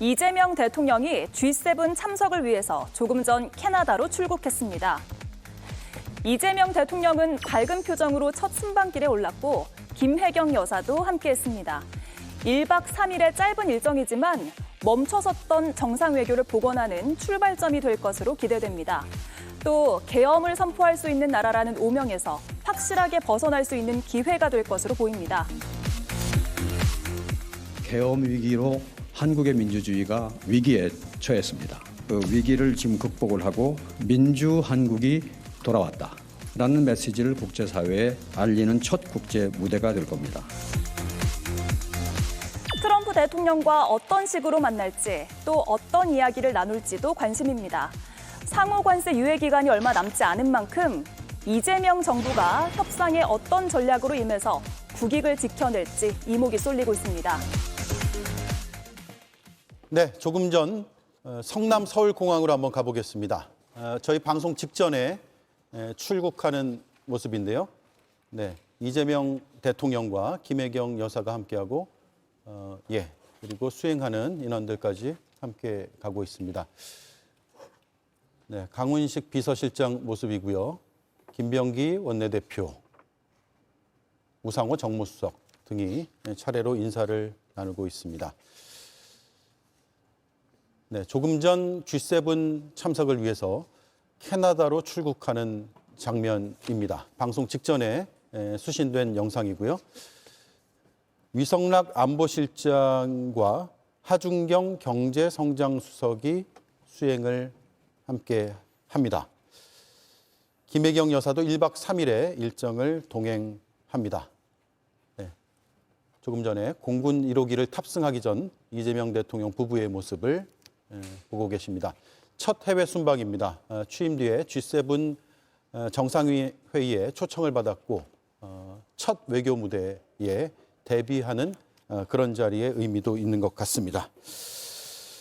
이재명 대통령이 G7 참석을 위해서 조금 전 캐나다로 출국했습니다. 이재명 대통령은 밝은 표정으로 첫 순방길에 올랐고 김혜경 여사도 함께했습니다. 1박 3일의 짧은 일정이지만 멈춰섰던 정상 외교를 복원하는 출발점이 될 것으로 기대됩니다. 또 계엄을 선포할 수 있는 나라라는 오명에서 확실하게 벗어날 수 있는 기회가 될 것으로 보입니다. 계엄 위기로 한국의 민주주의가 위기에 처했습니다. 그 위기를 지금 극복을 하고 민주 한국이 돌아왔다라는 메시지를 국제사회에 알리는 첫 국제 무대가 될 겁니다. 트럼프 대통령과 어떤 식으로 만날지 또 어떤 이야기를 나눌지도 관심입니다. 상호 관세 유예 기간이 얼마 남지 않은 만큼 이재명 정부가 협상에 어떤 전략으로 임해서 국익을 지켜낼지 이목이 쏠리고 있습니다. 네, 조금 전 성남 서울공항으로 한번 가보겠습니다. 저희 방송 직전에 출국하는 모습인데요. 네, 이재명 대통령과 김혜경 여사가 함께하고 그리고 수행하는 인원들까지 함께 가고 있습니다. 네, 강훈식 비서실장 모습이고요. 김병기 원내대표, 우상호 정무수석 등이 차례로 인사를 나누고 있습니다. 네, 조금 전 G7 참석을 위해서 캐나다로 출국하는 장면입니다. 방송 직전에 수신된 영상이고요. 위성락 안보실장과 하준경 경제성장수석이 수행을 함께 합니다. 김혜경 여사도 1박 3일의 일정을 동행합니다. 네, 조금 전에 공군 1호기를 탑승하기 전 이재명 대통령 부부의 모습을 보고 계십니다. 첫 해외 순방입니다. 취임 뒤에 G7 정상회의에 초청을 받았고 첫 외교 무대에 데뷔하는 그런 자리의 의미도 있는 것 같습니다.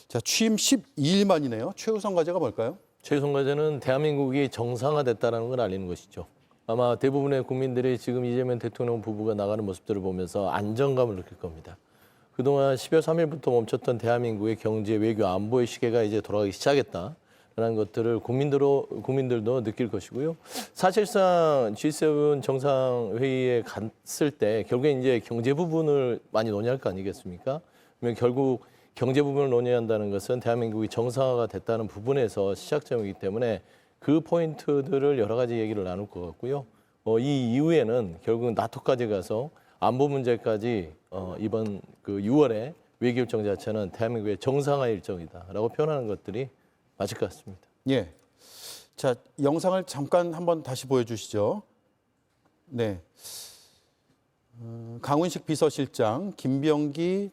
자, 취임 12일 만이네요. 최우선 과제가 뭘까요? 최우선 과제는 대한민국이 정상화됐다는 걸 알리는 것이죠. 아마 대부분의 국민들이 지금 이재명 대통령 부부가 나가는 모습들을 보면서 안정감을 느낄 겁니다. 그동안 12월 3일부터 멈췄던 대한민국의 경제, 외교, 안보의 시계가 이제 돌아가기 시작했다라는 것들을 국민들도 느낄 것이고요. 사실상 G7 정상회의에 갔을 때 결국에 이제 경제 부분을 많이 논의할 거 아니겠습니까? 그러면 결국 경제 부분을 논의한다는 것은 대한민국이 정상화가 됐다는 부분에서 시작점이기 때문에 그 포인트들을 여러 가지 얘기를 나눌 것 같고요. 이 이후에는 결국은 나토까지 가서 안보 문제까지 이번 그 6월에 외교 일정 자체는 대한민국의 정상화 일정이다라고 표현하는 것들이 맞을 것 같습니다. 예. 자, 영상을 잠깐 한번 다시 보여주시죠. 네. 강훈식 비서실장, 김병기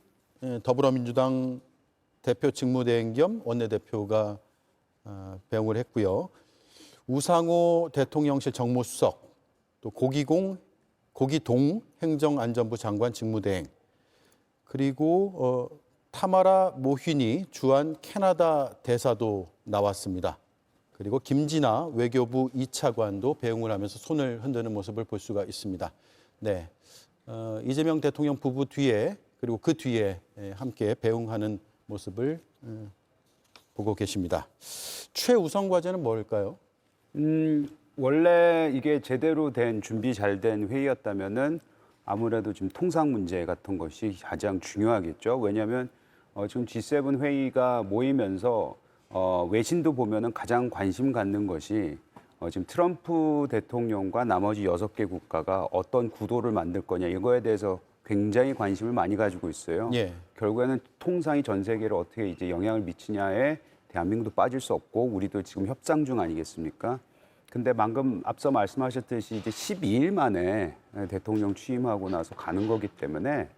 더불어민주당 대표 직무대행 겸 원내대표가 배웅을 했고요. 우상호 대통령실 정무수석, 또 고기동 행정안전부 장관 직무대행, 그리고 타마라 모휘니 주한 캐나다 대사도 나왔습니다. 그리고 김진아 외교부 2차관도 배웅을 하면서 손을 흔드는 모습을 볼 수가 있습니다. 네, 이재명 대통령 부부 뒤에 그리고 그 뒤에 함께 배웅하는 모습을 보고 계십니다. 최우선 과제는 뭘까요? 원래 이게 제대로 된 준비 잘 된 회의였다면은 아무래도 지금 통상 문제 같은 것이 가장 중요하겠죠. 왜냐하면 지금 G7 회의가 모이면서 외신도 보면은 가장 관심 갖는 것이 지금 트럼프 대통령과 나머지 6개 국가가 어떤 구도를 만들 거냐 이거에 대해서 굉장히 관심을 많이 가지고 있어요. 예. 결국에는 통상이 전 세계를 어떻게 이제 영향을 미치냐에 대한민국도 빠질 수 없고 우리도 지금 협상 중 아니겠습니까? 근데 방금 앞서 말씀하셨듯이 이제 12일 만에 대통령 취임하고 나서 가는 거기 때문에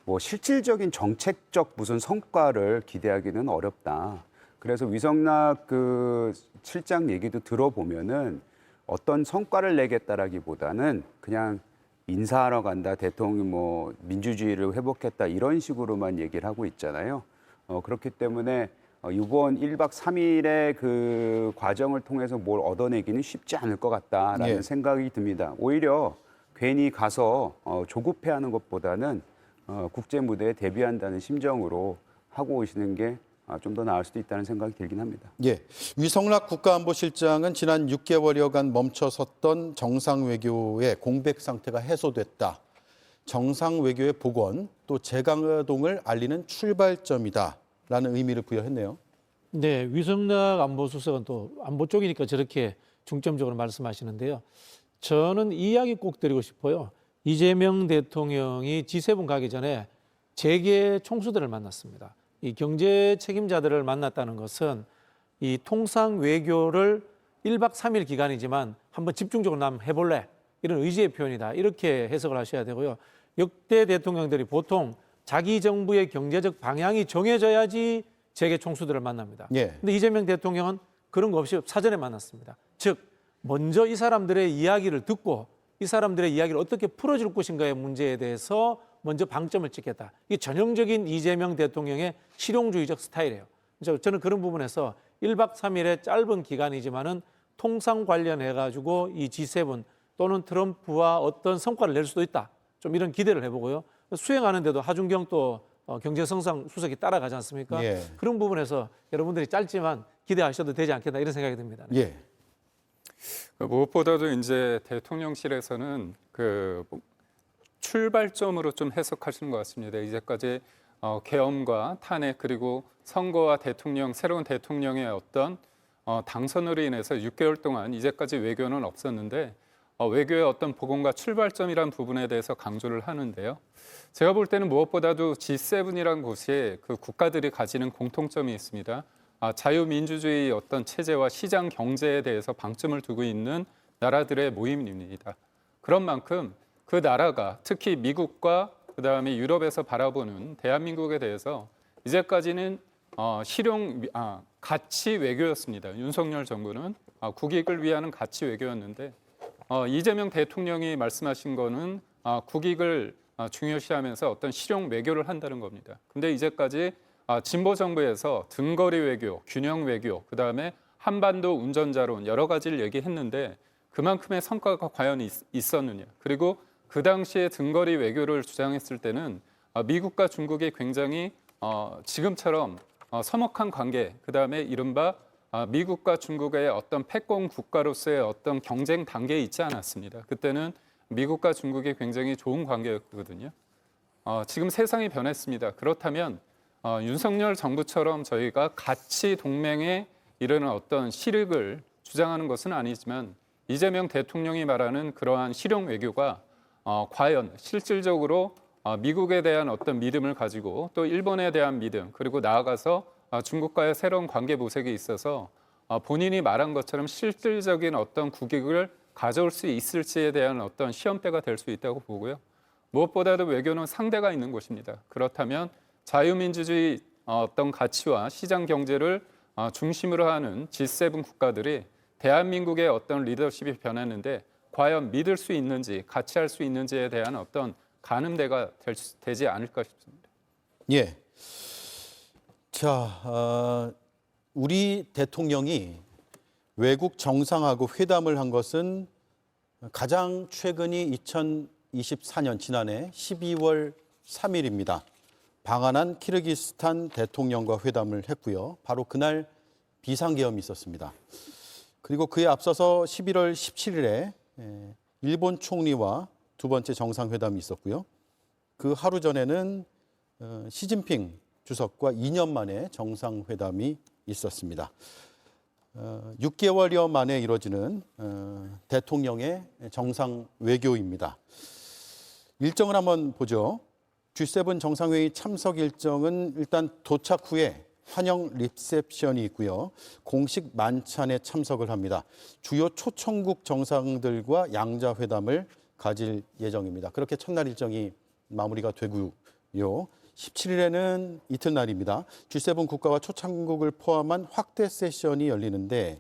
뭐 실질적인 정책적 무슨 성과를 기대하기는 어렵다. 그래서 위성락 그 실장 얘기도 들어보면은 어떤 성과를 내겠다라기보다는 그냥 인사하러 간다, 대통령 뭐 민주주의를 회복했다 이런 식으로만 얘기를 하고 있잖아요. 그렇기 때문에 이번 1박 3일의 그 과정을 통해서 뭘 얻어내기는 쉽지 않을 것 같다라는 생각이 듭니다. 오히려 괜히 가서 조급해하는 것보다는 국제 무대에 데뷔한다는 심정으로 하고 오시는 게 좀 더 나을 수도 있다는 생각이 들긴 합니다. 예, 위성락 국가안보실장은 지난 6개월여간 멈춰섰던 정상외교의 공백 상태가 해소됐다. 정상외교의 복원, 또 재가동을 알리는 출발점이다라는 의미를 부여했네요. 네, 위성락 안보수석은 또 안보 쪽이니까 저렇게 중점적으로 말씀하시는데요. 저는 이 이야기 꼭 드리고 싶어요. 이재명 대통령이 G7 가기 전에 재계 총수들을 만났습니다. 이 경제 책임자들을 만났다는 것은 이 통상 외교를 1박 3일 기간이지만 한번 집중적으로 한번 해볼래? 이런 의지의 표현이다. 이렇게 해석을 하셔야 되고요. 역대 대통령들이 보통 자기 정부의 경제적 방향이 정해져야지 재계 총수들을 만납니다. 예. 근데 이재명 대통령은 그런 거 없이 사전에 만났습니다. 즉, 먼저 이 사람들의 이야기를 듣고 이 사람들의 이야기를 어떻게 풀어줄 것인가의 문제에 대해서 먼저 방점을 찍겠다. 이게 전형적인 이재명 대통령의 실용주의적 스타일이에요. 그래서 저는 그런 부분에서 1박 3일의 짧은 기간이지만은 통상 관련해가지고 이 G7 또는 트럼프와 어떤 성과를 낼 수도 있다. 좀 이런 기대를 해보고요. 수행하는데도 하준경 또 경제성상 수석이 따라가지 않습니까? 예. 그런 부분에서 여러분들이 짧지만 기대하셔도 되지 않겠나 이런 생각이 듭니다. 네. 예. 무엇보다도 이제 대통령실에서는 그 출발점으로 좀 해석하시는 것 같습니다. 이제까지 계엄과 탄핵 그리고 선거와 새로운 대통령의 어떤 당선으로 인해서 6개월 동안 이제까지 외교는 없었는데 외교의 어떤 복원과 출발점이란 부분에 대해서 강조를 하는데요. 제가 볼 때는 무엇보다도 G7이라는 곳이 그 국가들이 가지는 공통점이 있습니다. 자유민주주의 어떤 체제와 시장 경제에 대해서 방점을 두고 있는 나라들의 모임입니다. 그런 만큼 그 나라가 특히 미국과 그다음에 유럽에서 바라보는 대한민국에 대해서 이제까지는 가치 외교였습니다. 윤석열 정부는 국익을 위한 가치 외교였는데 이재명 대통령이 말씀하신 거는 국익을 중요시하면서 어떤 실용 외교를 한다는 겁니다. 근데 이제까지 진보 정부에서 등거리 외교, 균형 외교, 그다음에 한반도 운전자론 여러 가지를 얘기했는데 그만큼의 성과가 과연 있었느냐. 그리고 그 당시에 등거리 외교를 주장했을 때는 미국과 중국이 굉장히 지금처럼 서먹한 관계, 그다음에 이른바 미국과 중국의 어떤 패권 국가로서의 어떤 경쟁 단계에 있지 않았습니다. 그때는 미국과 중국이 굉장히 좋은 관계였거든요. 지금 세상이 변했습니다. 그렇다면 윤석열 정부처럼 저희가 가치 동맹에 이르는 어떤 실익을 주장하는 것은 아니지만 이재명 대통령이 말하는 그러한 실용 외교가 과연 실질적으로 미국에 대한 어떤 믿음을 가지고 또 일본에 대한 믿음 그리고 나아가서 중국과의 새로운 관계 모색에 있어서 본인이 말한 것처럼 실질적인 어떤 국익을 가져올 수 있을지에 대한 어떤 시험대가 될 수 있다고 보고요. 무엇보다도 외교는 상대가 있는 곳입니다. 그렇다면 자유민주주의 어떤 가치와 시장 경제를 중심으로 하는 G7 국가들이 대한민국의 어떤 리더십이 변했는데 과연 믿을 수 있는지 같이 할 수 있는지에 대한 어떤 가늠대가 되지 않을까 싶습니다. 예. 자, 우리 대통령이 외국 정상하고 회담을 한 것은 가장 최근이 2024년 지난해 12월 3일입니다. 방한한 키르기스탄 대통령과 회담을 했고요. 바로 그날 비상계엄이 있었습니다. 그리고 그에 앞서서 11월 17일에 일본 총리와 두 번째 정상회담이 있었고요. 그 하루 전에는 시진핑 주석과 2년 만에 정상회담이 있었습니다. 6개월여 만에 이뤄지는 대통령의 정상 외교입니다. 일정을 한번 보죠. G7 정상회의 참석 일정은 일단 도착 후에 환영 리셉션이 있고요. 공식 만찬에 참석을 합니다. 주요 초청국 정상들과 양자회담을 가질 예정입니다. 그렇게 첫날 일정이 마무리가 되고요. 17일에는 이튿날입니다. G7 국가와 초청국을 포함한 확대 세션이 열리는데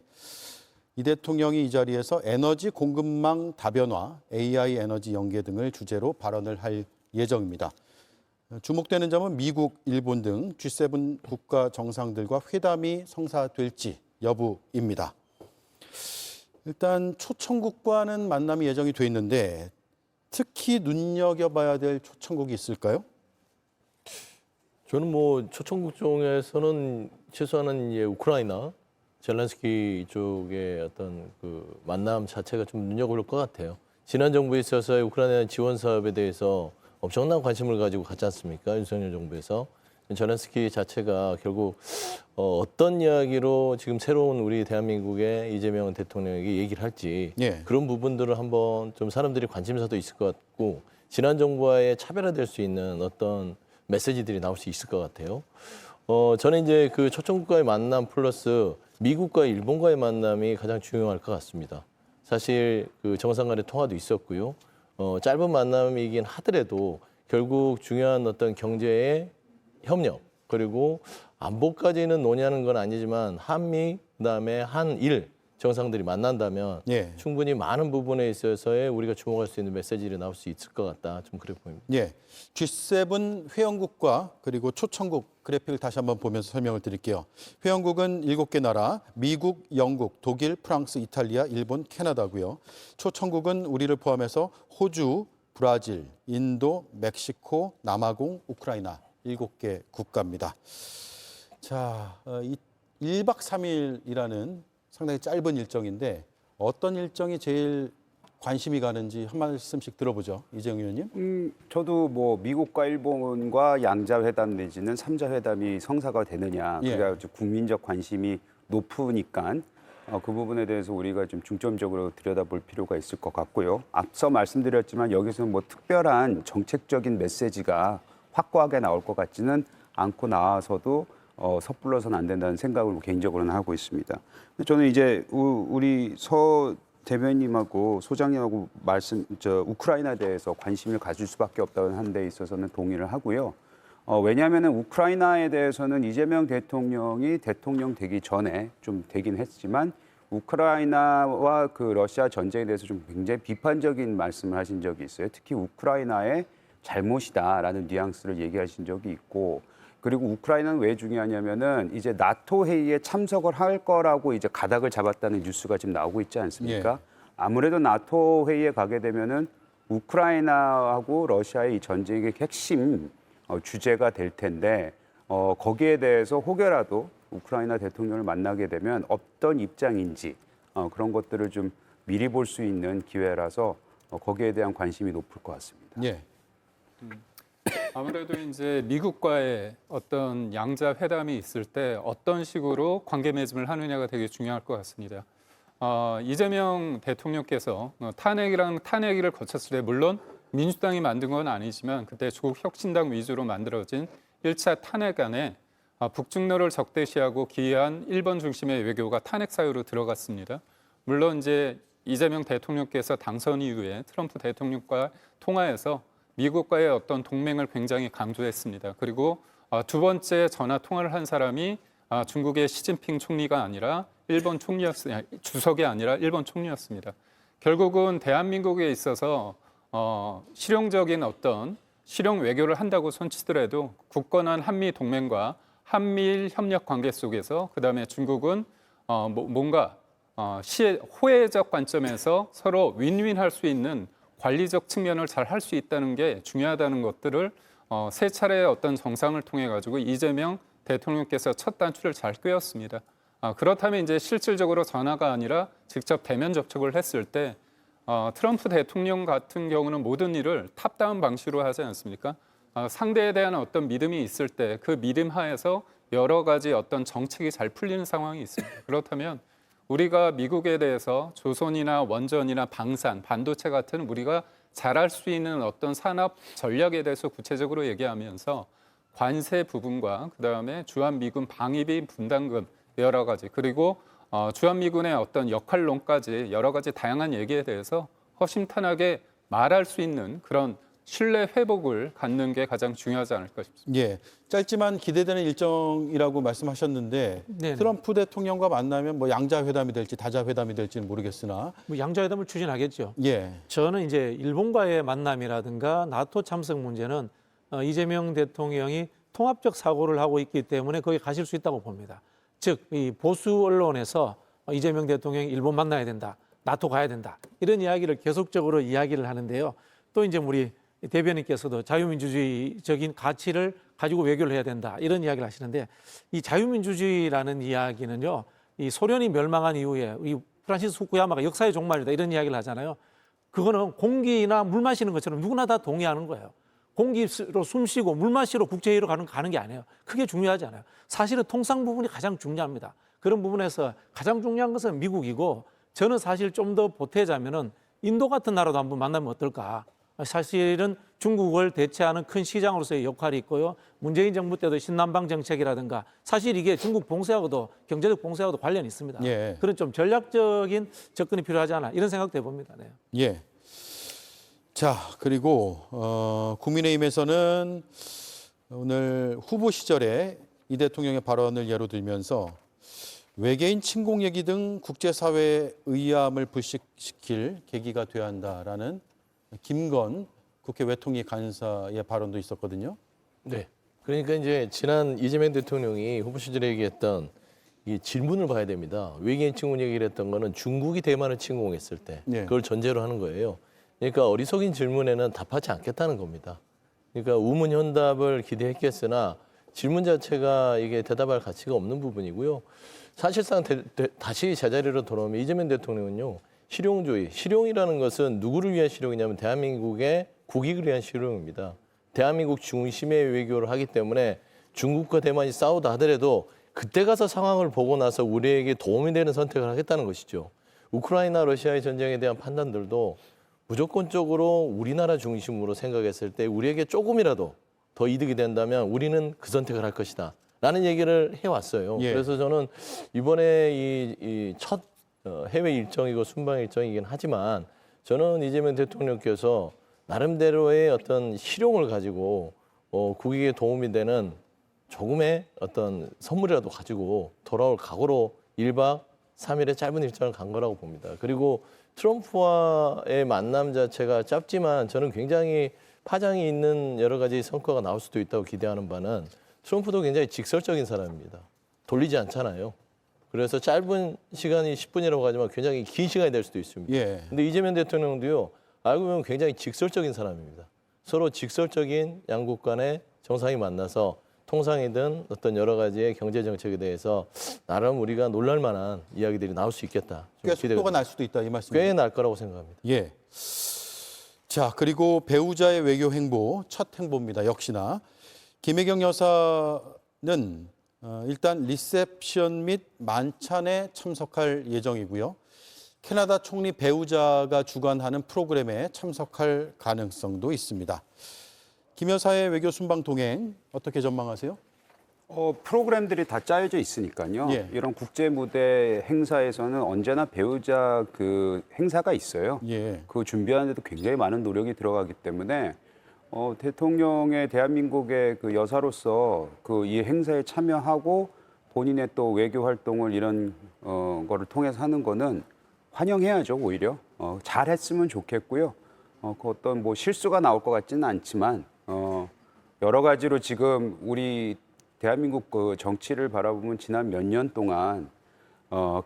이 대통령이 이 자리에서 에너지 공급망 다변화, AI 에너지 연계 등을 주제로 발언을 할 예정입니다. 주목되는 점은 미국, 일본 등 G7 국가 정상들과 회담이 성사될지 여부입니다. 일단 초청국과는 만남이 예정이 돼 있는데 특히 눈여겨봐야 될 초청국이 있을까요? 저는 뭐 초청국 중에서는 최소한은 이제 우크라이나 젤렌스키 쪽의 어떤 그 만남 자체가 좀 눈여겨볼 것 같아요. 지난 정부에 있어서 우크라이나 지원 사업에 대해서 엄청난 관심을 가지고 갔지 않습니까? 윤석열 정부에서. 젤렌스키 자체가 결국 어떤 이야기로 지금 새로운 우리 대한민국의 이재명 대통령에게 얘기를 할지 예. 그런 부분들을 한번 좀 사람들이 관심사도 있을 것 같고 지난 정부와의 차별화될 수 있는 어떤 메시지들이 나올 수 있을 것 같아요. 저는 이제 그 초청국과의 만남 플러스 미국과 일본과의 만남이 가장 중요할 것 같습니다. 사실 그 정상 간의 통화도 있었고요. 짧은 만남이긴 하더라도 결국 중요한 어떤 경제의 협력 그리고 안보까지는 논의하는 건 아니지만 한미 그다음에 한일 정상들이 만난다면 예. 충분히 많은 부분에 있어서의 우리가 주목할 수 있는 메시지를 나올 수 있을 것 같다. 좀 그래 보입니다. 예. G7 회원국과 그리고 초청국 그래픽을 다시 한번 보면서 설명을 드릴게요. 회원국은 7개 나라, 미국, 영국, 독일, 프랑스, 이탈리아, 일본, 캐나다고요. 초청국은 우리를 포함해서 호주, 브라질, 인도, 멕시코, 남아공, 우크라이나 7개 국가입니다. 자, 1박 3일이라는 상당히 짧은 일정인데 어떤 일정이 제일 관심이 가는지 한 말씀씩 들어보죠. 이재용 의원님. 저도 뭐 미국과 일본과 양자회담 내지는 삼자회담이 성사가 되느냐, 예. 그게 아주 국민적 관심이 높으니까 그 부분에 대해서 우리가 좀 중점적으로 들여다볼 필요가 있을 것 같고요. 앞서 말씀드렸지만 여기서 뭐 특별한 정책적인 메시지가 확고하게 나올 것 같지는 않고 나와서도 섣불러서는 안 된다는 생각을 개인적으로는 하고 있습니다. 저는 이제 우리 서 대변인님하고 소장님하고 우크라이나에 대해서 관심을 가질 수밖에 없다는 한 데 있어서는 동의를 하고요. 왜냐하면 우크라이나에 대해서는 이재명 대통령이 대통령 되기 전에 좀 되긴 했지만 우크라이나와 그 러시아 전쟁에 대해서 좀 굉장히 비판적인 말씀을 하신 적이 있어요. 특히 우크라이나의 잘못이다라는 뉘앙스를 얘기하신 적이 있고, 그리고 우크라이나는 왜 중요하냐면은 이제 나토 회의에 참석을 할 거라고 이제 가닥을 잡았다는 뉴스가 지금 나오고 있지 않습니까? 예. 아무래도 나토 회의에 가게 되면은 우크라이나하고 러시아의 이 전쟁의 핵심 주제가 될 텐데 거기에 대해서 혹여라도 우크라이나 대통령을 만나게 되면 어떤 입장인지 그런 것들을 좀 미리 볼 수 있는 기회라서 거기에 대한 관심이 높을 것 같습니다. 예. 아무래도 이제 미국과의 어떤 양자 회담이 있을 때 어떤 식으로 관계 맺음을 하느냐가 되게 중요할 것 같습니다. 이재명 대통령께서 탄핵을 거쳤을 때 물론 민주당이 만든 건 아니지만 그때 조국 혁신당 위주로 만들어진 1차 탄핵안에 북중로를 적대시하고 기이한 일본 중심의 외교가 탄핵 사유로 들어갔습니다. 물론 이제 이재명 대통령께서 당선 이후에 트럼프 대통령과 통화해서 미국과의 어떤 동맹을 굉장히 강조했습니다. 그리고 두 번째 전화 통화를 한 사람이 중국의 시진핑 총리가 아니라 주석이 아니라 일본 총리였습니다. 결국은 대한민국에 있어서 실용적인 어떤 실용 외교를 한다고 손치더라도 굳건한 한미 동맹과 한미일 협력 관계 속에서 그다음에 중국은 뭔가 호혜적 관점에서 서로 윈윈할 수 있는 관리적 측면을 잘 할 수 있다는 게 중요하다는 것들을 세 차례의 어떤 정상을 통해 가지고 이재명 대통령께서 첫 단추를 잘 꿰었습니다. 그렇다면 이제 실질적으로 전화가 아니라 직접 대면 접촉을 했을 때 트럼프 대통령 같은 경우는 모든 일을 탑다운 방식으로 하지 않습니까? 상대에 대한 어떤 믿음이 있을 때 그 믿음 하에서 여러 가지 어떤 정책이 잘 풀리는 상황이 있습니다. 그렇다면 우리가 미국에 대해서 조선이나 원전이나 방산, 반도체 같은 우리가 잘할 수 있는 어떤 산업 전략에 대해서 구체적으로 얘기하면서 관세 부분과 그다음에 주한미군 방위비 분담금 여러 가지 그리고 주한미군의 어떤 역할론까지 여러 가지 다양한 얘기에 대해서 허심탄회하게 말할 수 있는 그런 신뢰 회복을 갖는 게 가장 중요하지 않을까 싶습니다. 예, 짧지만 기대되는 일정이라고 말씀하셨는데 네네. 트럼프 대통령과 만나면 뭐 양자회담이 될지 다자회담이 될지는 모르겠으나 뭐 양자회담을 추진하겠죠. 예, 저는 이제 일본과의 만남이라든가 나토 참석 문제는 이재명 대통령이 통합적 사고를 하고 있기 때문에 거기 가실 수 있다고 봅니다. 즉, 이 보수 언론에서 이재명 대통령이 일본 만나야 된다, 나토 가야 된다 이런 이야기를 계속적으로 이야기를 하는데요. 또 이제 우리 대변인께서도 자유민주주의적인 가치를 가지고 외교를 해야 된다 이런 이야기를 하시는데 이 자유민주주의라는 이야기는요. 이 소련이 멸망한 이후에 이 프란시스 후쿠야마가 역사의 종말이다 이런 이야기를 하잖아요. 그거는 공기나 물 마시는 것처럼 누구나 다 동의하는 거예요. 공기로 숨 쉬고 물 마시러 국제회의로 가는 게 아니에요. 그게 중요하지 않아요. 사실은 통상 부분이 가장 중요합니다. 그런 부분에서 가장 중요한 것은 미국이고 저는 사실 좀 더 보태자면은 인도 같은 나라도 한번 만나면 어떨까. 사실은 중국을 대체하는 큰 시장으로서의 역할이 있고요. 문재인 정부 때도 신남방 정책이라든가 사실 이게 중국 봉쇄하고도 경제적 봉쇄하고도 관련이 있습니다. 예. 그런 좀 전략적인 접근이 필요하지 않아 이런 생각도 해봅니다. 네. 예. 자, 그리고 국민의힘에서는 오늘 후보 시절에 이 대통령의 발언을 예로 들면서 외계인 침공 얘기 등 국제사회의 의아함을 불식시킬 계기가 되어야 한다라는 김건 국회 외통위 간사의 발언도 있었거든요. 네. 그러니까 이제 지난 이재명 대통령이 후보 시절에 얘기했던 이 질문을 봐야 됩니다. 외계인 침공 얘기를 했던 거는 중국이 대만을 침공했을 때 네. 그걸 전제로 하는 거예요. 그러니까 어리석인 질문에는 답하지 않겠다는 겁니다. 그러니까 우문현답을 기대했겠으나 질문 자체가 이게 대답할 가치가 없는 부분이고요. 사실상 다시 제자리로 돌아오면 이재명 대통령은요. 실용주의, 실용이라는 것은 누구를 위한 실용이냐면 대한민국의 국익을 위한 실용입니다. 대한민국 중심의 외교를 하기 때문에 중국과 대만이 싸우다 하더라도 그때 가서 상황을 보고 나서 우리에게 도움이 되는 선택을 하겠다는 것이죠. 우크라이나 러시아의 전쟁에 대한 판단들도 무조건적으로 우리나라 중심으로 생각했을 때 우리에게 조금이라도 더 이득이 된다면 우리는 그 선택을 할 것이다. 라는 얘기를 해왔어요. 예. 그래서 저는 이번에 이 첫 해외 일정이고 순방 일정이긴 하지만 저는 이재명 대통령께서 나름대로의 어떤 실용을 가지고 국익에 도움이 되는 조금의 어떤 선물이라도 가지고 돌아올 각오로 1박 3일의 짧은 일정을 간 거라고 봅니다. 그리고 트럼프와의 만남 자체가 짧지만 저는 굉장히 파장이 있는 여러 가지 성과가 나올 수도 있다고 기대하는 바는 트럼프도 굉장히 직설적인 사람입니다. 돌리지 않잖아요. 그래서 짧은 시간이 10분이라고 하지만 굉장히 긴 시간이 될 수도 있습니다. 예. 근데 이재명 대통령도요. 알고 보면 굉장히 직설적인 사람입니다. 서로 직설적인 양국 간의 정상이 만나서 통상이든 어떤 여러 가지의 경제 정책에 대해서 나름 우리가 놀랄 만한 이야기들이 나올 수 있겠다. 꽤 속도가 날 수도 있다 이 말씀이죠. 꽤 날 거라고 생각합니다. 예. 자, 그리고 배우자의 외교 행보, 첫 행보입니다. 역시나 김혜경 여사는 일단 리셉션 및 만찬에 참석할 예정이고요. 캐나다 총리 배우자가 주관하는 프로그램에 참석할 가능성도 있습니다. 김 여사의 외교 순방 동행 어떻게 전망하세요? 프로그램들이 다 짜여져 있으니까요. 예. 이런 국제 무대 행사에서는 언제나 배우자 그 행사가 있어요. 예. 그 준비하는 데도 굉장히 많은 노력이 들어가기 때문에 대통령의 대한민국의 그 여사로서 그 이 행사에 참여하고 본인의 또 외교 활동을 이런 거를 통해서 하는 거는 환영해야죠, 오히려. 잘했으면 좋겠고요. 그 어떤 뭐 실수가 나올 것 같지는 않지만 여러 가지로 지금 우리 대한민국 그 정치를 바라보면 지난 몇 년 동안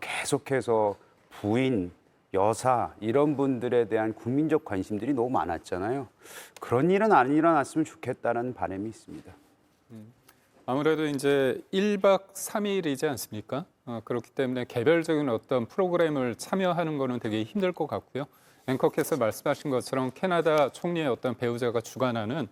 계속해서 부인, 여사 이런 분들에 대한 국민적 관심들이 너무 많았잖아요. 그런 일은 안 일어났으면 좋겠다는 바람이 있습니다. 아무래도 이제 1박 3일이지 않습니까? 그렇기 때문에 개별적인 어떤 프로그램을 참여하는 거는 되게 힘들 것 같고요. 앵커께서 말씀하신 것처럼 캐나다 총리의 어떤 배우자가 주관하는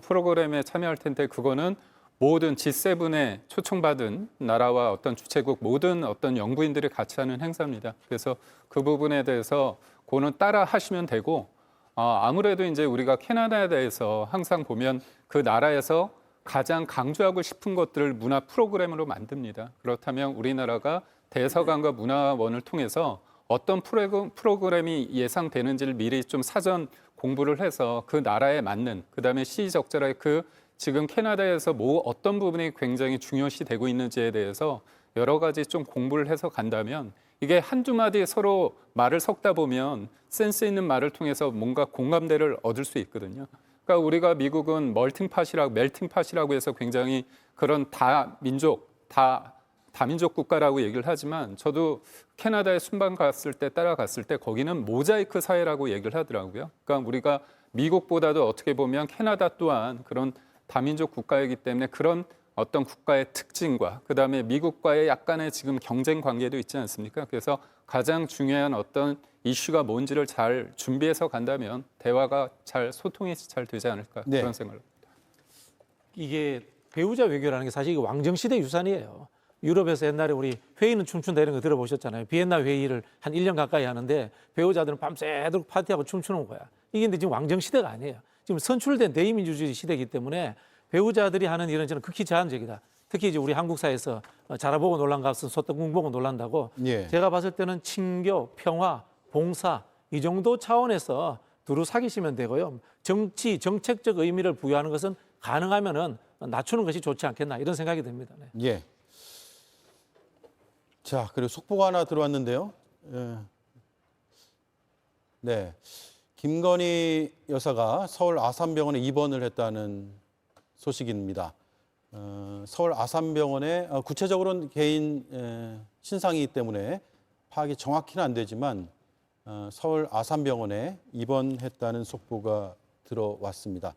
프로그램에 참여할 텐데 그거는 모든 G7에 초청받은 나라와 어떤 주최국 모든 어떤 영부인들이 같이 하는 행사입니다. 그래서 그 부분에 대해서 그거는 따라 하시면 되고 아무래도 이제 우리가 캐나다에 대해서 항상 보면 그 나라에서 가장 강조하고 싶은 것들을 문화 프로그램으로 만듭니다. 그렇다면 우리나라가 대사관과 문화원을 통해서 어떤 프로그램이 예상되는지를 미리 좀 사전 공부를 해서 그 나라에 맞는 그다음에 시의적절하게 그 지금 캐나다에서 어떤 부분이 굉장히 중요시 되고 있는지에 대해서 여러 가지 좀 공부를 해서 간다면 이게 한두 마디 서로 말을 섞다 보면 센스 있는 말을 통해서 뭔가 공감대를 얻을 수 있거든요. 그러니까 우리가 미국은 멜팅팟이라고 해서 굉장히 그런 다민족 국가라고 얘기를 하지만 저도 캐나다에 순방 갔을 때 따라갔을 때 거기는 모자이크 사회라고 얘기를 하더라고요. 그러니까 우리가 미국보다도 어떻게 보면 캐나다 또한 그런 다민족 국가이기 때문에 그런 어떤 국가의 특징과 그다음에 미국과의 약간의 지금 경쟁 관계도 있지 않습니까? 그래서 가장 중요한 어떤 이슈가 뭔지를 잘 준비해서 간다면 대화가 잘 소통이 잘 되지 않을까 네. 그런 생각을 합니다. 이게 배우자 외교라는 게 사실 이게 왕정시대 유산이에요. 유럽에서 옛날에 우리 회의는 춤춘다 이런 거 들어보셨잖아요. 비엔나 회의를 한 1년 가까이 하는데 배우자들은 밤새도록 파티하고 춤추는 거야. 이게 근데 지금 왕정시대가 아니에요. 지금 선출된 대의민주주의 시대이기 때문에 배우자들이 하는 일은 저는 극히 제한적이다. 특히 이제 우리 한국 사회에서 자라보고 놀란 값은 소떡궁 보고 놀란다고. 예. 제가 봤을 때는 친교, 평화, 봉사 이 정도 차원에서 두루 사귀시면 되고요. 정치, 정책적 의미를 부여하는 것은 가능하면은 낮추는 것이 좋지 않겠나 이런 생각이 듭니다. 네. 예. 자, 그리고 속보가 하나 들어왔는데요. 예. 네. 김건희 여사가 서울 아산병원에 입원을 했다는 소식입니다. 서울 아산병원에 구체적으로는 개인 신상이기 때문에 파악이 정확히는 안 되지만 서울 아산병원에 입원했다는 속보가 들어왔습니다.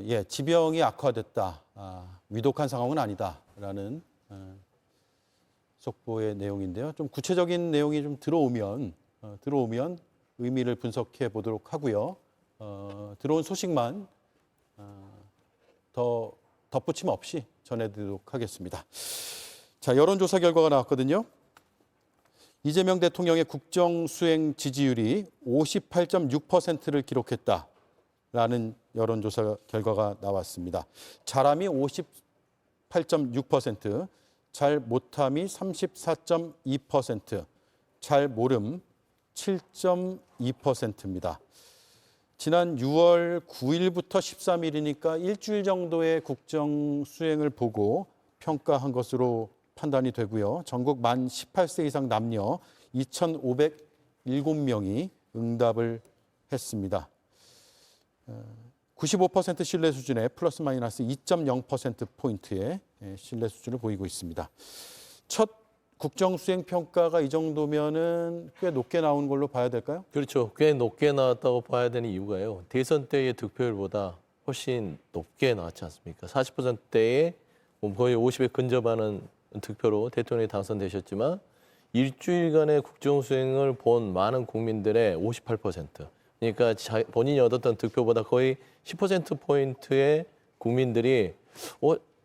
예, 지병이 악화됐다. 위독한 상황은 아니다라는 속보의 내용인데요. 좀 구체적인 내용이 좀 들어오면 의미를 분석해 보도록 하고요. 들어온 소식만 더 덧붙임 없이 전해드리도록 하겠습니다. 자, 여론조사 결과가 나왔거든요. 이재명 대통령의 국정 수행 지지율이 58.6%를 기록했다라는 여론조사 결과가 나왔습니다. 잘함이 58.6%, 잘 못함이 34.2%, 잘 모름 7.2%입니다. 지난 6월 9일부터 13일이니까 일주일 정도의 국정 수행을 보고 평가한 것으로 판단이 되고요. 전국 만 18세 이상 남녀 2,507명이 응답을 했습니다. 95% 신뢰 수준의 플러스 마이너스 2.0%포인트의 신뢰 수준을 보이고 있습니다. 첫 국정수행평가가 이 정도면은 꽤 높게 나온 걸로 봐야 될까요? 그렇죠. 꽤 높게 나왔다고 봐야 되는 이유가요. 대선 때의 득표율보다 훨씬 높게 나왔지 않습니까? 40%대에 거의 50에 근접하는 득표로 대통령이 당선되셨지만 일주일간의 국정수행을 본 많은 국민들의 58%. 그러니까 본인이 얻었던 득표보다 거의 10%포인트의 국민들이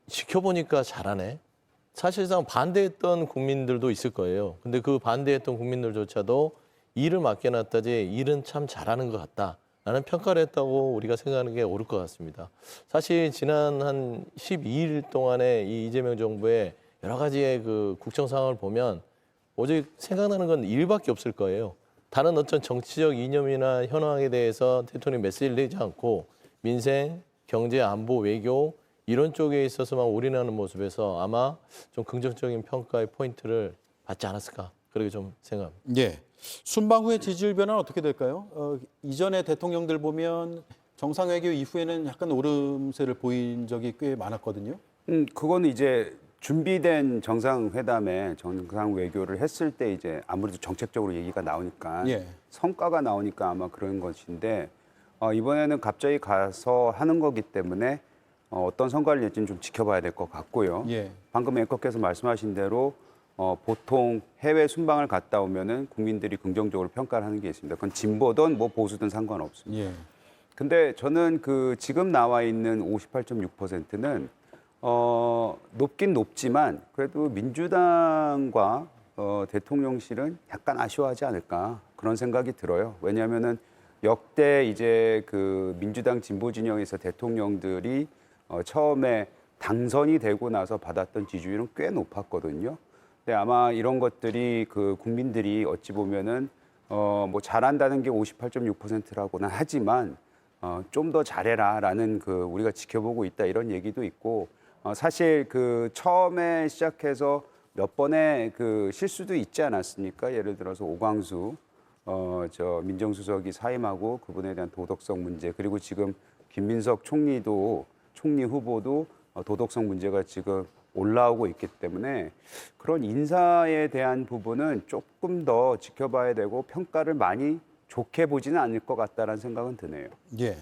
지켜보니까 잘하네. 사실상 반대했던 국민들도 있을 거예요. 근데 그 반대했던 국민들조차도 일을 맡겨놨다지 일은 참 잘하는 것 같다라는 평가를 했다고 우리가 생각하는 게 옳을 것 같습니다. 사실 지난 한 12일 동안의 이 이재명 정부의 여러 가지의 그 국정 상황을 보면 오직 생각나는 건 일밖에 없을 거예요. 다른 어떤 정치적 이념이나 현황에 대해서 대통령이 메시지를 내지 않고 민생, 경제, 안보, 외교 이런 쪽에 있어서만 올인하는 모습에서 아마 좀 긍정적인 평가의 포인트를 받지 않았을까 그렇게 좀 생각합니다. 예. 순방 후의 지지율 변화는 어떻게 될까요? 이전에 대통령들 보면 정상외교 이후에는 약간 오름세를 보인 적이 꽤 많았거든요. 그거는 이제 준비된 정상회담에 정상 외교를 했을 때 이제 아무래도 정책적으로 얘기가 나오니까 예. 성과가 나오니까 아마 그런 것인데 이번에는 갑자기 가서 하는 거기 때문에 어떤 성과를 낼지는 좀 지켜봐야 될 것 같고요. 예. 방금 앵커께서 말씀하신 대로 보통 해외 순방을 갔다 오면은 국민들이 긍정적으로 평가를 하는 게 있습니다. 그건 진보든 뭐 보수든 상관없습니다. 예. 근데 저는 그 지금 나와 있는 58.6%는 높긴 높지만 그래도 민주당과 대통령실은 약간 아쉬워하지 않을까 그런 생각이 들어요. 왜냐하면은 역대 이제 그 민주당 진보 진영에서 대통령들이 처음에 당선이 되고 나서 받았던 지지율은 꽤 높았거든요. 근데 아마 이런 것들이 그 국민들이 어찌 보면은 뭐 잘한다는 게 58.6%라고는 하지만 좀 더 잘해라라는 그 우리가 지켜보고 있다 이런 얘기도 있고 사실 그 처음에 시작해서 몇 번의 그 실수도 있지 않았습니까? 예를 들어서 오광수 저 민정수석이 사임하고 그분에 대한 도덕성 문제 그리고 지금 김민석 총리 후보도 도덕성 문제가 지금 올라오고 있기 때문에 그런 인사에 대한 부분은 조금 더 지켜봐야 되고 평가를 많이 좋게 보지는 않을 것 같다라는 생각은 드네요. 예.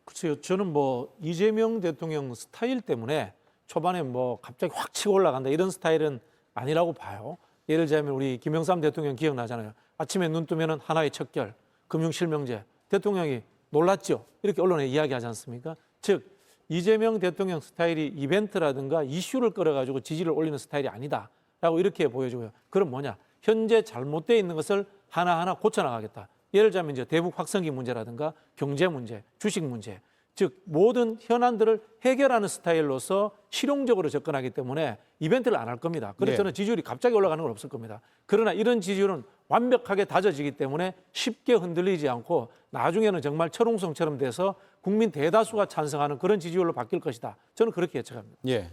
글쎄요, 저는 뭐 이재명 대통령 스타일 때문에 초반에 뭐 갑자기 확 치고 올라간다 이런 스타일은 아니라고 봐요. 예를 들자면 우리 김영삼 대통령 기억나잖아요. 아침에 눈 뜨면은 하나의 척결, 금융실명제. 대통령이 놀랐죠. 이렇게 언론에 이야기하지 않습니까? 즉 이재명 대통령 스타일이 이벤트라든가 이슈를 끌어가지고 지지를 올리는 스타일이 아니다라고 이렇게 보여주고요. 그럼 뭐냐? 현재 잘못되어 있는 것을 하나하나 고쳐나가겠다. 예를 들자면 이제 대북 확성기 문제라든가 경제 문제, 주식 문제, 즉 모든 현안들을 해결하는 스타일로서 실용적으로 접근하기 때문에 이벤트를 안 할 겁니다. 그래서 네. 저는 지지율이 갑자기 올라가는 건 없을 겁니다. 그러나 이런 지지율은 완벽하게 다져지기 때문에 쉽게 흔들리지 않고 나중에는 정말 철옹성처럼 돼서 국민 대다수가 찬성하는 그런 지지율로 바뀔 것이다. 저는 그렇게 예측합니다. 예.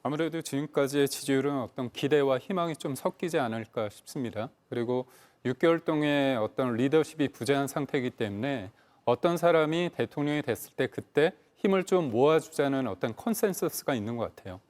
아무래도 지금까지의 지지율은 어떤 기대와 희망이 좀 섞이지 않을까 싶습니다. 그리고 6개월 동안의 어떤 리더십이 부재한 상태이기 때문에 어떤 사람이 대통령이 됐을 때 그때 힘을 좀 모아주자는 어떤 컨센서스가 있는 것 같아요.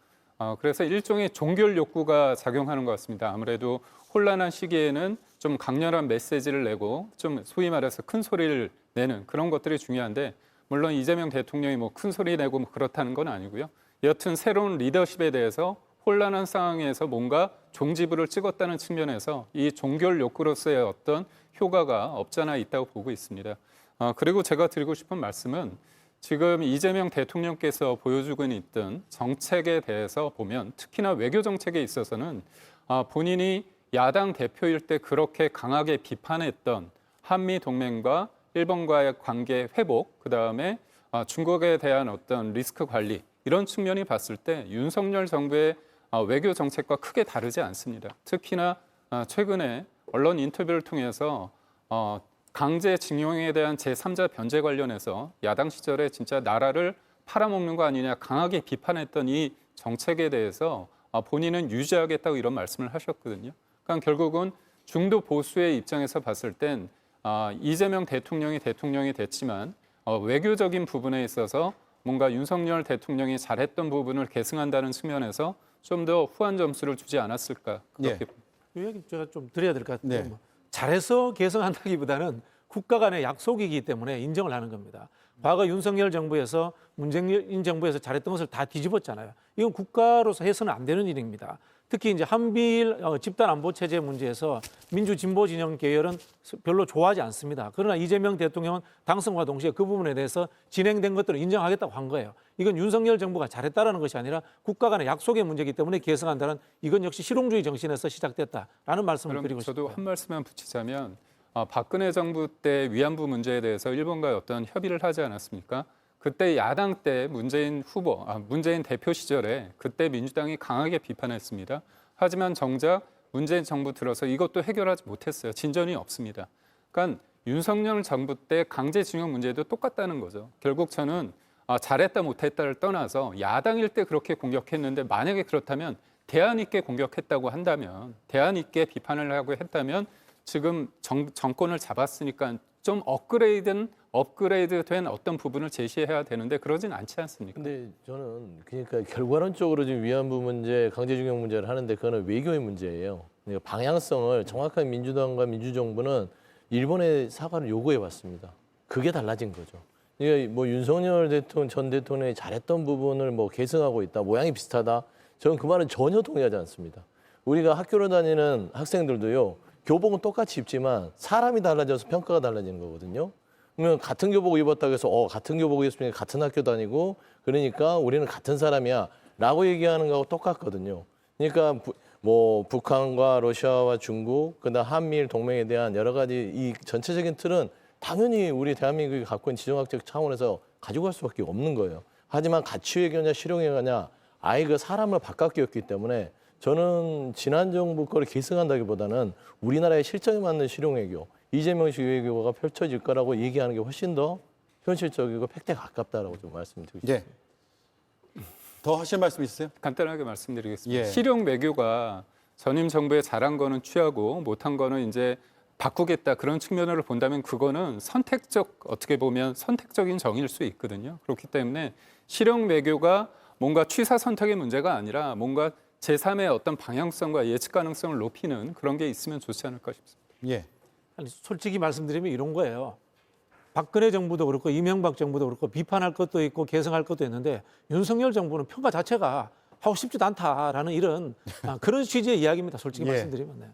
그래서 일종의 종결 욕구가 작용하는 것 같습니다. 아무래도 혼란한 시기에는 좀 강렬한 메시지를 내고 좀 소위 말해서 큰 소리를 내는 그런 것들이 중요한데 물론 이재명 대통령이 뭐 큰 소리 내고 뭐 그렇다는 건 아니고요. 여튼 새로운 리더십에 대해서 혼란한 상황에서 뭔가 종지부를 찍었다는 측면에서 이 종결 욕구로서의 어떤 효과가 없잖아 있다고 보고 있습니다. 그리고 제가 드리고 싶은 말씀은 지금 이재명 대통령께서 보여주고 있던 정책에 대해서 보면 특히나 외교 정책에 있어서는 본인이 야당 대표일 때 그렇게 강하게 비판했던 한미 동맹과 일본과의 관계 회복, 그다음에 중국에 대한 어떤 리스크 관리 이런 측면이 봤을 때 윤석열 정부의 외교 정책과 크게 다르지 않습니다. 특히나 최근에 언론 인터뷰를 통해서 강제징용에 대한 제3자 변제 관련해서 야당 시절에 진짜 나라를 팔아먹는 거 아니냐 강하게 비판했던 이 정책에 대해서 본인은 유지하겠다고 이런 말씀을 하셨거든요. 그러니까 결국은 중도 보수의 입장에서 봤을 땐 이재명 대통령이 됐지만 외교적인 부분에 있어서 뭔가 윤석열 대통령이 잘했던 부분을 계승한다는 측면에서 좀 더 후한 점수를 주지 않았을까 그렇게 이 얘기 제가 좀 드려야 될 것 같아요. 네. 잘해서 개성한다기보다는 국가 간의 약속이기 때문에 인정을 하는 겁니다. 과거 윤석열 정부에서 문재인 정부에서 잘했던 것을 다 뒤집었잖아요. 이건 국가로서 해서는 안 되는 일입니다. 특히 이제 한미일 집단 안보 체제 문제에서 민주 진보 진영 계열은 별로 좋아하지 않습니다. 그러나 이재명 대통령은 당선과 동시에 그 부분에 대해서 진행된 것들을 인정하겠다고 한 거예요. 이건 윤석열 정부가 잘했다라는 것이 아니라 국가 간의 약속의 문제이기 때문에 개성한다는 이건 역시 실용주의 정신에서 시작됐다라는 말씀을 그럼 드리고 저도 싶습니다. 한 말씀만 붙이자면 박근혜 정부 때 위안부 문제에 대해서 일본과 어떤 협의를 하지 않았습니까? 그때 야당 때 문재인 대표 시절에 그때 민주당이 강하게 비판했습니다. 하지만 정작 문재인 정부 들어서 이것도 해결하지 못했어요. 진전이 없습니다. 그러니까 윤석열 정부 때 강제징용 문제도 똑같다는 거죠. 결국 저는 잘했다 못했다를 떠나서 야당일 때 그렇게 공격했는데 만약에 그렇다면 대안 있게 공격했다고 한다면 대안 있게 비판을 하고 했다면 지금 정권을 잡았으니까 좀 업그레이드된 어떤 부분을 제시해야 되는데 그러진 않지 않습니까? 근데 저는 그러니까 결과론적으로 지금 위안부 문제, 강제징용 문제를 하는데 그거는 외교의 문제예요. 그러니까 방향성을 정확한 민주당과 민주정부는 일본의 사과를 요구해 왔습니다. 그게 달라진 거죠. 그러니까 뭐 윤석열 전 대통령이 잘했던 부분을 뭐 계승하고 있다, 모양이 비슷하다. 저는 그 말은 전혀 동의하지 않습니다. 우리가 학교를 다니는 학생들도요. 교복은 똑같이 입지만 사람이 달라져서 평가가 달라지는 거거든요. 그러면 같은 교복을 입었다고 해서 같은 교복을 입으면 같은 학교 다니고 그러니까 우리는 같은 사람이야 라고 얘기하는 거하고 똑같거든요. 그러니까 뭐 북한과 러시아와 중국 그다음 한미일 동맹에 대한 여러 가지 이 전체적인 틀은 당연히 우리 대한민국이 갖고 있는 지정학적 차원에서 가지고 갈 수밖에 없는 거예요. 하지만 가치 외교냐 실용 외교냐 아예 그 사람을 바꿔끼웠기 때문에 저는 지난 정부 거를 계승한다기보다는 우리나라의 실정에 맞는 실용 외교, 이재명식 외교가 펼쳐질 거라고 얘기하는 게 훨씬 더 현실적이고 팩트에 가깝다라고 좀 말씀드리고 싶습니다. 예. 더 하실 말씀 있으세요? 간단하게 말씀드리겠습니다. 예. 실용 외교가 전임 정부에 잘한 거는 취하고 못한 거는 이제 바꾸겠다 그런 측면으로 본다면 그거는 어떻게 보면 선택적인 정의일 수 있거든요. 그렇기 때문에 실용 외교가 뭔가 취사 선택의 문제가 아니라 뭔가 제3의 어떤 방향성과 예측 가능성을 높이는 그런 게 있으면 좋지 않을까 싶습니다. 예. 아니, 솔직히 말씀드리면 이런 거예요. 박근혜 정부도 그렇고 이명박 정부도 그렇고 비판할 것도 있고 개성할 것도 있는데 윤석열 정부는 평가 자체가 하고 싶지도 않다라는 이런 그런 취지의 이야기입니다. 솔직히 예. 말씀드리면. 네.